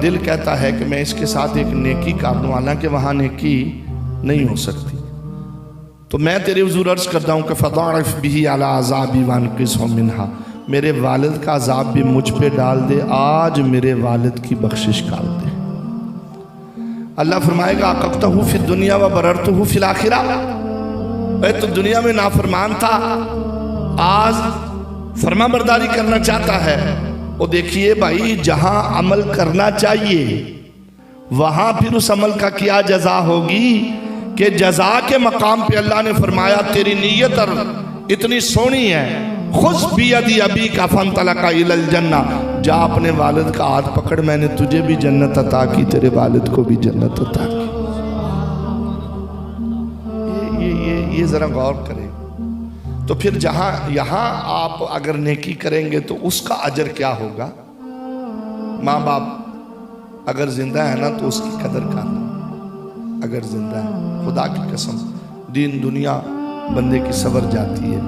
دل کہتا ہے کہ میں اس کے ساتھ ایک نیکی کر دوں، حالانکہ وہاں نیکی نہیں ہو سکتی، تو میں تیرے حضور عرض کرتا ہوں کہ فَضَعْرِفْ بِهِ عَلَىٰ عَذَابِ وَانْقِذْهُ مِنْهَا، میرے والد کا عذاب بھی مجھ پہ ڈال دے، آج میرے والد کی بخشش کر دے۔ اللہ فرمائے گا عَقَبْتَهُ فِي الدُّنْيَا وَبَرَرْتُهُ فِي الْآخِرَةِ، اے تو دنیا میں نافرمان تھا، آج فرما برداری کرنا چاہتا ہے۔ وہ دیکھیے بھائی، جہاں عمل کرنا چاہیے وہاں پھر اس عمل کا کیا جزا ہوگی کہ جزا کے مقام پہ اللہ نے فرمایا تیری نیت اور اتنی سونی ہے، خُذْ بِيَدِ أَبِيكَ فَانْطَلَقَ إِلَى الْجَنَّةِ، جا اپنے والد کا ہاتھ پکڑ، میں نے تجھے بھی جنت عطا کی، تیرے والد کو بھی جنت عطا کی۔ یہ ذرا غور کریں۔ تو پھر جہاں یہاں آپ اگر نیکی کریں گے تو اس کا اجر کیا ہوگا؟ ماں باپ اگر زندہ ہے نا تو اس کی قدر کرنا، اگر زندہ ہے، خدا کی قسم دین دنیا بندے کی سور جاتی ہے۔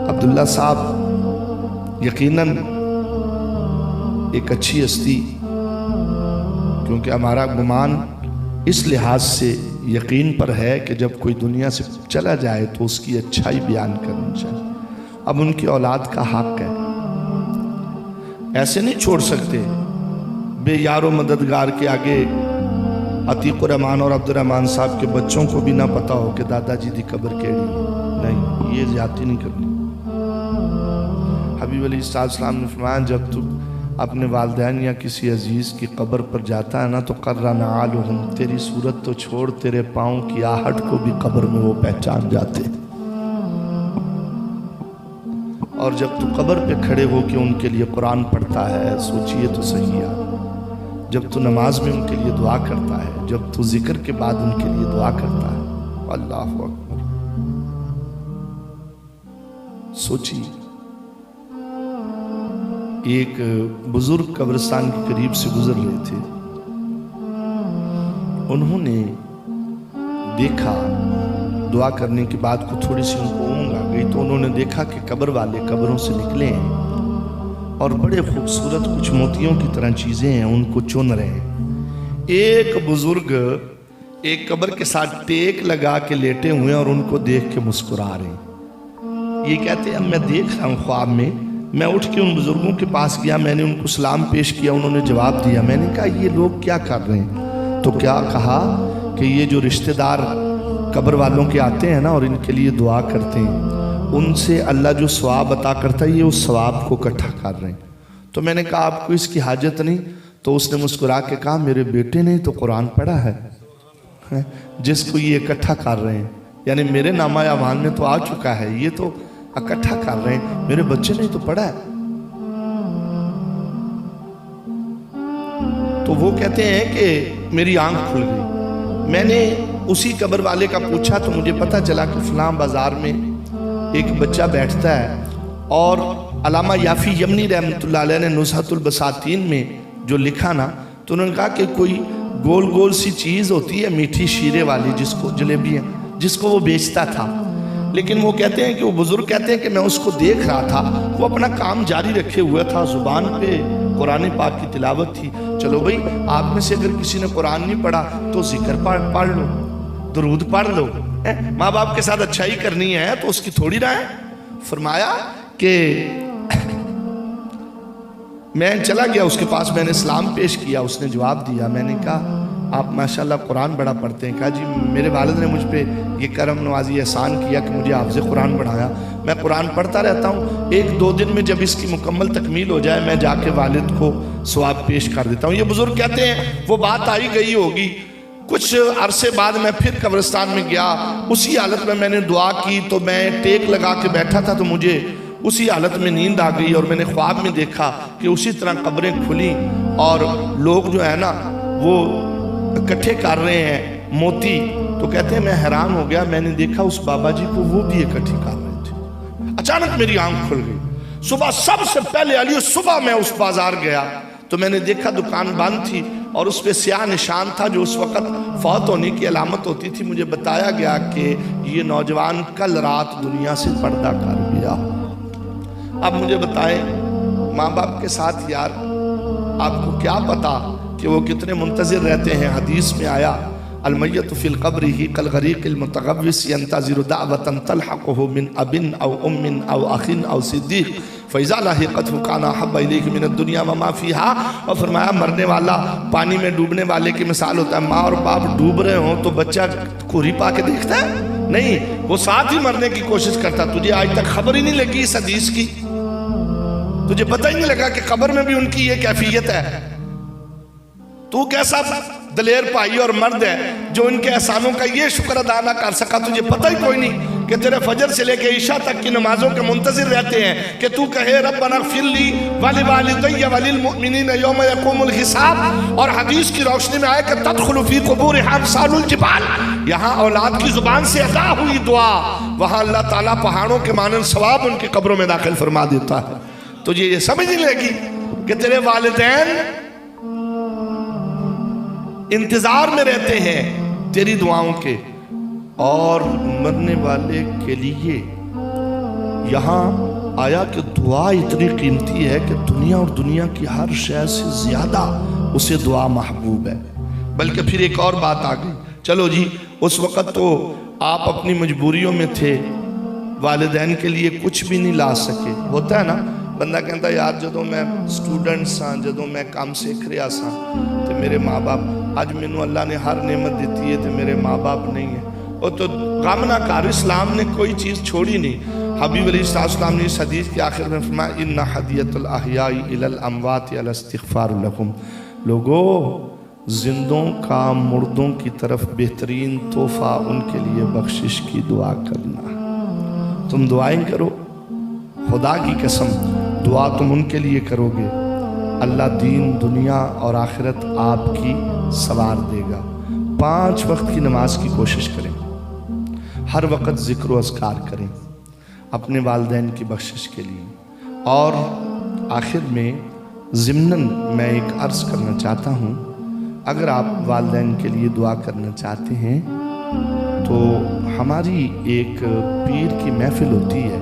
عبداللہ صاحب یقیناً ایک اچھی ہستی، کیونکہ ہمارا گمان اس لحاظ سے یقین پر ہے کہ جب کوئی دنیا سے چلا جائے تو اس کی اچھائی بیان کرنی چاہیے۔ اب ان کی اولاد کا حق ہے، ایسے نہیں چھوڑ سکتے بے یار و مددگار کے آگے۔ عتیق الرحمن اور عبد الرحمن صاحب کے بچوں کو بھی نہ پتا ہو کہ دادا جی دی قبر کیڑی ہے، نہیں، یہ زیادتی نہیں کرنی۔ حبیب علیہ السلام نے فرمایا جب تو اپنے والدین یا کسی عزیز کی قبر پر جاتا ہے نا تو قرّ نعالہم، تیری صورت تو چھوڑ، تیرے پاؤں کی آہٹ کو بھی قبر میں وہ پہچان جاتے۔ اور جب تو قبر پہ کھڑے ہو کے ان کے لیے قرآن پڑھتا ہے، سوچئے تو صحیح ہے، جب تو نماز میں ان کے لیے دعا کرتا ہے، جب تو ذکر کے بعد ان کے لیے دعا کرتا ہے، اللہ اکبر، سوچئے۔ ایک بزرگ قبرستان کے قریب سے گزر رہے تھے، انہوں نے دیکھا، دعا کرنے کے بعد کو تھوڑی سی ان کو اونگ آ گئی تو انہوں نے دیکھا کہ قبر والے قبروں سے نکلے ہیں اور بڑے خوبصورت کچھ موتیوں کی طرح چیزیں ہیں، ان کو چن رہے ہیں۔ ایک بزرگ ایک قبر کے ساتھ ٹیک لگا کے لیٹے ہوئے اور ان کو دیکھ کے مسکرا رہے ہیں۔ یہ کہتے ہیں میں دیکھ رہا ہوں خواب میں اٹھ کے ان بزرگوں کے پاس گیا، میں نے ان کو سلام پیش کیا، انہوں نے جواب دیا۔ میں نے کہا یہ لوگ کیا کر رہے ہیں؟ تو کیا کہا کہ یہ جو رشتہ دار قبر والوں کے آتے ہیں نا اور ان کے لیے دعا کرتے ہیں، ان سے اللہ جو ثواب عطا کرتا ہے یہ اس ثواب کو اکٹھا کر رہے ہیں۔ تو میں نے کہا آپ کو اس کی حاجت نہیں؟ تو اس نے مسکرا کے کہا میرے بیٹے نے تو قرآن پڑھا ہے جس کو یہ اکٹھا کر رہے ہیں، یعنی میرے نامہ اعمال میں تو آ چکا ہے، یہ تو اکٹھا کر رہے ہیں، میرے بچے نے تو پڑھا ہے۔ تو وہ کہتے ہیں کہ میری آنکھ کھل گئی۔ میں نے اسی قبر والے کا پوچھا تو مجھے پتا چلا کہ فلاں بازار میں ایک بچہ بیٹھتا ہے، اور علامہ یافی یمنی رحمۃ اللہ علیہ نے نزہۃ البساتین میں جو لکھا نا، تو انہوں نے کہا کہ کوئی گول گول سی چیز ہوتی ہے میٹھی شیرے والی، جس کو جلیبی ہے، جس کو وہ بیچتا تھا، لیکن وہ کہتے ہیں کہ وہ بزرگ کہتے ہیں کہ میں اس کو دیکھ رہا تھا، وہ اپنا کام جاری رکھے ہوا تھا، زبان پہ قرآن پاک کی تلاوت تھی۔ چلو بھئی آپ میں سے اگر کسی نے قرآن نہیں پڑھا تو ذکر پڑھ لو، درود پڑھ لو، ماں باپ کے ساتھ اچھائی کرنی ہے تو اس کی تھوڑی رائے۔ فرمایا کہ میں چلا گیا اس کے پاس، میں نے سلام پیش کیا، اس نے جواب دیا۔ میں نے کہا آپ ماشاءاللہ قرآن بڑا پڑھتے ہیں؟ کہا جی میرے والد نے مجھ پہ یہ کرم نوازی احسان کیا کہ مجھے حافظ قرآن بڑھایا، میں قرآن پڑھتا رہتا ہوں، ایک دو دن میں جب اس کی مکمل تکمیل ہو جائے میں جا کے والد کو ثواب پیش کر دیتا ہوں۔ یہ بزرگ کہتے ہیں وہ بات آئی گئی ہوگی، کچھ عرصے بعد میں پھر قبرستان میں گیا، اسی حالت میں نے دعا کی تو میں ٹیک لگا کے بیٹھا تھا تو مجھے اسی حالت میں نیند آ گئی، اور میں نے خواب میں دیکھا کہ اسی طرح قبریں کھلیں اور لوگ جو ہے نا وہ اکٹھے کر رہے ہیں موتی۔ تو کہتے ہیں میں حیران ہو گیا، میں نے دیکھا اس بابا جی کو وہ بھی اکٹھی کر رہے تھے۔ اچانک میری آنکھ کھل گئی، صبح سب سے پہلے علی صبح میں اس بازار گیا تو میں نے دیکھا دکان بند تھی اور اس پہ سیاہ نشان تھا جو اس وقت فوت ہونے کی علامت ہوتی تھی۔ مجھے بتایا گیا کہ یہ نوجوان کل رات دنیا سے پردہ کر گیا۔ اب مجھے بتائیں ماں باپ کے ساتھ یار آپ کو کیا پتا کہ وہ کتنے منتظر رہتے ہیں. حدیث میں آیا المیت فی القبر ہی کالغریق المتغوث ینتظر دعوة تلحقه من اب او ام او اخ او صدیق فاذا لاحقته کان احب الیہ من الدنیا وما فیہا. اور فرمایا مرنے والا پانی میں ڈوبنے والے کی مثال ہوتا ہے. ماں اور باپ ڈوب رہے ہوں تو بچہ کوری پا کے دیکھتا ہے نہیں, وہ ساتھ ہی مرنے کی کوشش کرتا. تجھے آج تک خبر ہی نہیں لگی اس حدیث کی, تجھے پتہ ہی نہیں لگا کہ قبر میں بھی ان کی یہ کیفیت ہے. تو کیسا دلیر بھائی اور مرد ہے جو ان کے احسانوں کا یہ شکر ادا نہ کر سکا. تجھے پتہ ہی کوئی نہیں کہ تیرے فجر سے لے کے عشاء تک کی نمازوں کے منتظر رہتے ہیں کہ تو کہے ربنا اغفر لی ولوالدی وللمؤمنین یوم یقوم الحساب. اور حدیث کی روشنی میں آئے کہ تدخل فی قبورہم امثال الجبال. یہاں اولاد کی زبان سے ادا ہوئی دعا, وہاں اللہ تعالیٰ پہاڑوں کے مانند ثواب ان کی قبروں میں داخل فرما دیتا ہے. تجھے یہ سمجھ نہیں لگی کہ تیرے والدین انتظار میں رہتے ہیں تیری دعاؤں کے, اور مرنے والے کے لیے یہاں آیا کہ دعا اتنی قیمتی ہے کہ دنیا اور دنیا کی ہر شے سے زیادہ اسے دعا محبوب ہے. بلکہ پھر ایک اور بات آ گئی. چلو جی اس وقت تو آپ اپنی مجبوریوں میں تھے, والدین کے لیے کچھ بھی نہیں لا سکے. ہوتا ہے نا بندہ کہتا ہے یار جدوں میں سٹوڈنٹ ساں, جدوں میں کام سیکھ رہا ساں تو میرے ماں باپ, آج مینوں اللہ نے ہر نعمت دیتی ہے تو میرے ماں باپ نہیں ہیں. وہ تو غم نہ کر, اسلام نے کوئی چیز چھوڑی نہیں. حبیب علیہ السلام نے اس حدیث کے آخر میں فرمایا ان حدیۃ الاحیاء الی الاموات الاستغفار لکم. لوگو زندوں کا مردوں کی طرف بہترین تحفہ ان کے لیے بخشش کی دعا کرنا. تم دعائیں کرو, خدا کی قسم دعا تم ان کے لیے کرو گے, اللہ دین دنیا اور آخرت آپ کی سوار دے گا. 5 وقت کی نماز کی کوشش کریں, ہر وقت ذکر و اذکار کریں اپنے والدین کی بخشش کے لیے. اور آخر میں ضمناً میں ایک عرض کرنا چاہتا ہوں, اگر آپ والدین کے لیے دعا کرنا چاہتے ہیں تو ہماری ایک پیر کی محفل ہوتی ہے